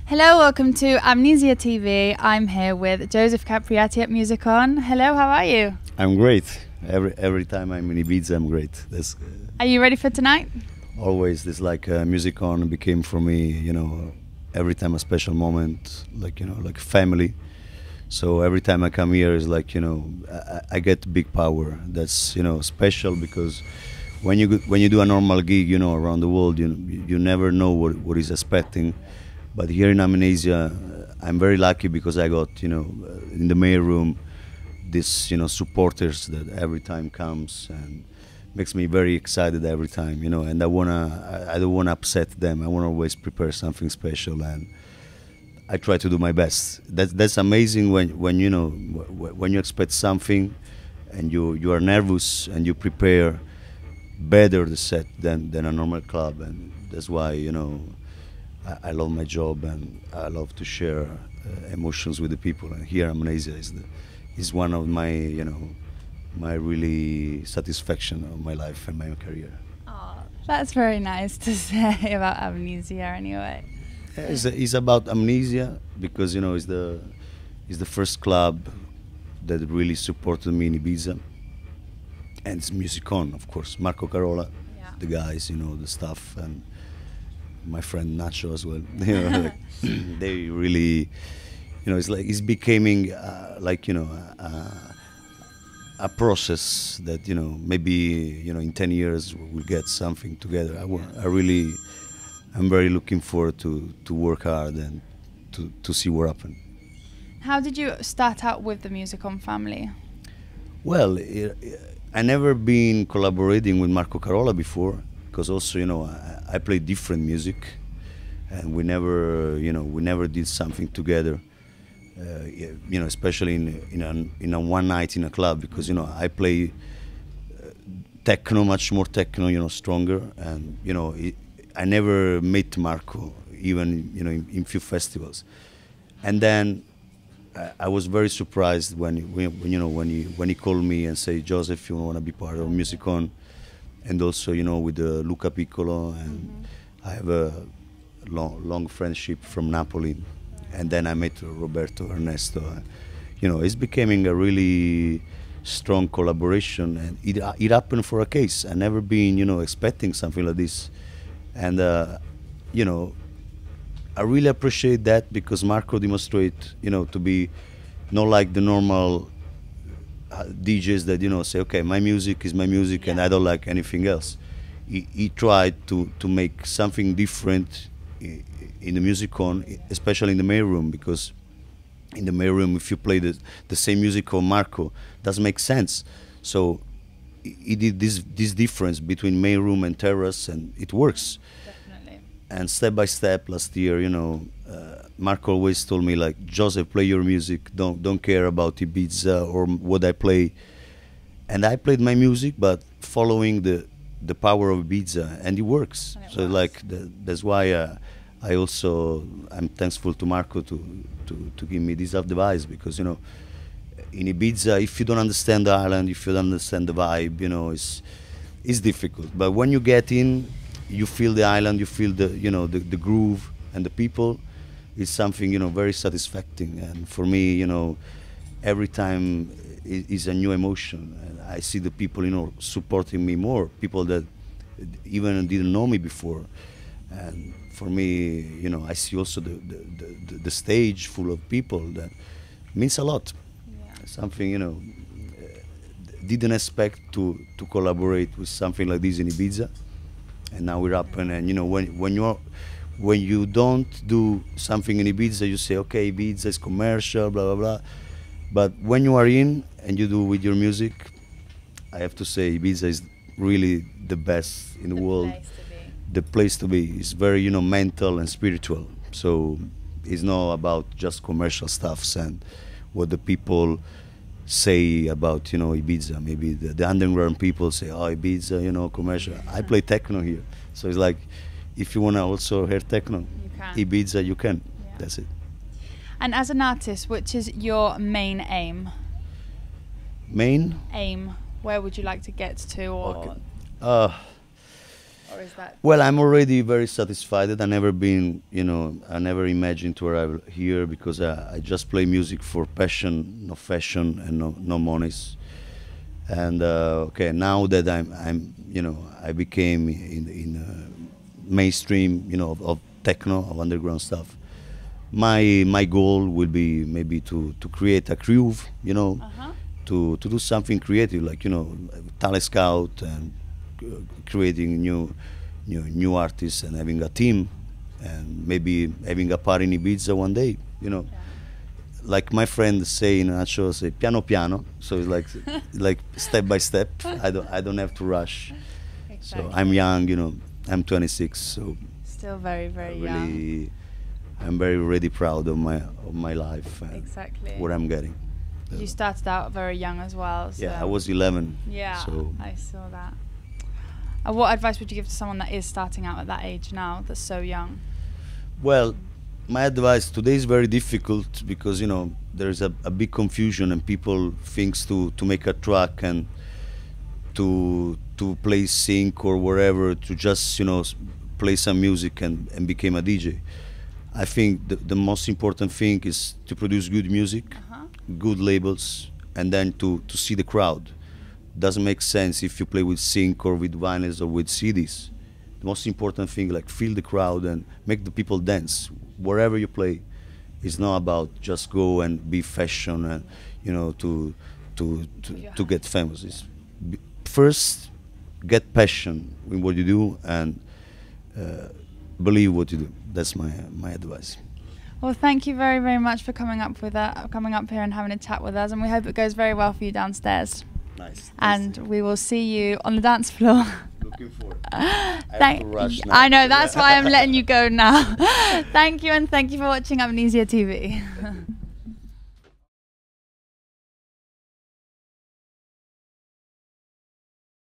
Hello, welcome to Amnesia TV. I'm here with Joseph Capriati at Musicon. Hello, how are you? I'm great. Every time I'm in Ibiza, I'm great. Are you ready for tonight? Always, this Musicon became for me, every time a special moment, like family. So every time I come here, is like, I get big power. That's special because when you do a normal gig, around the world, you never know what is expecting. But here in Amnesia, I'm very lucky because I got, in the main room, this, supporters that every time comes and makes me very excited every time, and I don't wanna upset them. I wanna always prepare something special, and I try to do my best. That's amazing when you expect something, and you are nervous and you prepare better the set than a normal club, and that's why I love my job and I love to share emotions with the people. And here, Amnesia is one of my my really satisfaction of my life and my career. Oh, that's very nice to say about Amnesia, anyway. Yeah, it's about Amnesia because it's the first club that really supported me in Ibiza, and it's Musicon, of course. Marco Carola, Yeah. the guys, the staff, and my friend Nacho as well. They really, it's becoming a process that maybe in 10 years we'll get something together. I'm very looking forward to work hard and to see what happens. How did you start out with the Musicon family? Well, I never been collaborating with Marco Carola before, because also I play different music, and we never did something together. Especially in a one night in a club, because I play techno, much more techno, stronger, and I never met Marco even in few festivals, and then I was very surprised when he called me and said, Joseph, you want to be part of Musicon, and also with Luca Piccolo, and I have a long friendship from Napoli. And then I met Roberto Ernesto. It's becoming a really strong collaboration, and it happened for a case. I never been, expecting something like this, and I really appreciate that because Marco demonstrate, to be not like the normal DJs that say, okay, my music is my music, yeah, and I don't like anything else. He tried to make something different in the Musicon, especially in the main room, because in the main room, if you play the same music of Marco, doesn't make sense. So he did this difference between main room and terrace, and it works. Definitely. And step by step, last year, Marco always told me, like, Joseph, play your music. Don't care about Ibiza or what I play. And I played my music, but following the power of Ibiza, and it works. And so works. That's why I'm thankful to Marco to give me this advice, because in Ibiza, if you don't understand the island, if you don't understand the vibe, it's difficult. But when you get in, you feel the island, you feel the groove and the people. It's something very satisfying, and for me, every time is a new emotion, and I see the people supporting me more, people that even didn't know me before. And for me, I see also the stage full of people. That means a lot. Yeah. Something, didn't expect to collaborate with something like this in Ibiza, and now we're up. And when you don't do something in Ibiza, you say, okay, Ibiza is commercial, blah blah blah. But when you are in and you do with your music, I have to say Ibiza is really the best in the world. The place to be is very mental and spiritual, so it's not about just commercial stuffs and what the people say about Ibiza. Maybe the underground people say, oh, Ibiza, commercial. I play techno here, so it's like, if you want to also hear techno, Ibiza, you can. Yeah. That's it. And as an artist, which is your main aim? Main aim, where would you like to get to? Or okay. or is that? Well, I'm already very satisfied. I never been, I never imagined to arrive here because I just play music for passion, no fashion, and no monies. And okay, now that I became in mainstream, of techno, of underground stuff. My goal will be maybe to create a crew, to do something creative, like talent scout and creating new artists and having a team and maybe having a party in Ibiza one day. Yeah. Like my friend say in a show, say piano piano. So it's like like step by step. I don't have to rush. Exactly. So I'm young, I'm 26. So Still very, very really, young. I'm very really proud of my life and Exactly. what I'm getting. You started out very young as well. So Yeah, I was 11. Yeah, So I saw that. What advice would you give to someone that is starting out at that age now, that's so young? well, my advice today is very difficult because there's a big confusion and people thinks to make a track and to play sync or wherever to just play some music and become a DJ. I think the most important thing is to produce good music, good labels, and then to see the crowd. Doesn't make sense if you play with sync or with vinyls or with CDs. The most important thing, like feel the crowd and make the people dance wherever you play. It's not about just go and be fashion and to get famous. It's first get passion in what you do and believe what you do. That's my advice. Well, thank you very, very much for coming up here and having a chat with us, and we hope it goes very well for you downstairs. Nice. And we will see you on the dance floor. Looking forward. I I know, that's why I'm letting you go now. Thank you, and thank you for watching Amnesia TV.